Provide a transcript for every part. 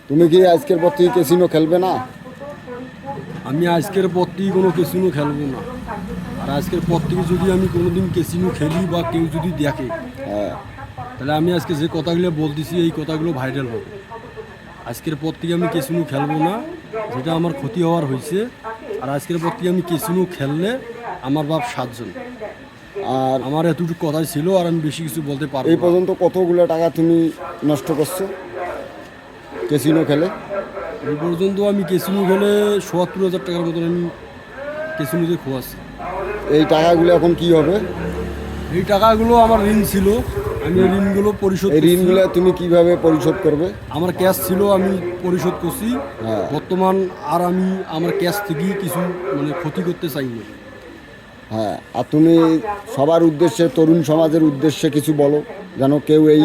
তুমি কি আজকের পর থেকে ক্যাসিনো খেলবে না? আমি আজকের পর থেকে কোনো ক্যাসিনো খেলবো না। আর আজকের পর থেকে যদি আমি কোনোদিন ক্যাসিনো খেলি বা কেউ যদি দেখে, হ্যাঁ, তাহলে আমি আজকে যে কথাগুলো বলতেছি এই কথাগুলো ভাইরাল হবে। আজকের পর থেকে আমি ক্যাসিনো খেলবো না, যেটা আমার ক্ষতি হওয়ার হয়েছে। আর আজকের পর থেকে আমি ক্যাসিনো খেললে আমার বাপ 7 জন। আর আমার এতটুকু কথাই ছিল, আর আমি বেশি কিছু বলতে পারবো এই না। পর্যন্ত কতগুলো টাকা তুমি নষ্ট করছো ক্যাসিনো খেলে? এই পর্যন্ত আমি ক্যাসিনো খেলে ৭৭,০০০ টাকার মতন আমি ক্যাসিনোতে খোয়াছি। এই টাকাগুলো এখন কি হবে? এই টাকাগুলো আমার ঋণ ছিল, আমি এই ঋণগুলো পরিশোধ এই করছি। ঋণগুলো তুমি কিভাবে পরিশোধ করবে? আমার ক্যাশ ছিল, আমি পরিশোধ করছি। হ্যাঁ। বর্তমান আর আমি আমার ক্যাশ থেকেই কিছু ক্ষতি করতে চাই না। হ্যাঁ, আর তুমি সবার উদ্দেশ্যে, তরুণ সমাজের উদ্দেশ্যে কিছু বলো, যেন কেউ এই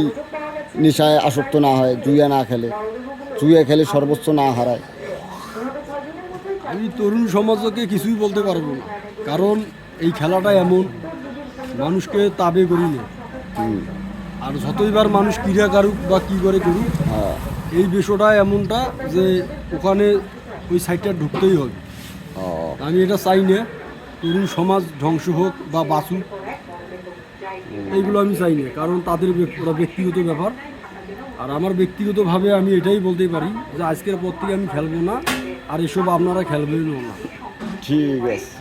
নেশায় আসক্ত না হয়, জুয়া না খেলে, জুয়া খেলে সর্বোচ্চ না হারায়। আমি তরুণ সমাজকে কিছুই বলতে পারবো না, কারণ এই খেলাটা এমন মানুষকে তাবে করি না। আর যতইবার মানুষ ক্রীড়া কারুক বা কী করে করুক, হ্যাঁ। এই বিষয়টা এমনটা যে ওখানে ওই সাইডটা ঢুকতেই হবে। ও, আমি এটা চাই না তরুণ সমাজ ধ্বংস হোক বা বাঁচুক, এইগুলো আমি চাই না, কারণ তাদের ওরা ব্যক্তিগত ব্যাপার। আর আমার ব্যক্তিগতভাবে আমি এটাই বলতে পারি যে আজকের পর থেকে আমি খেলবো না, আর এসব আপনারা খেলবেনও না। ঠিক আছে।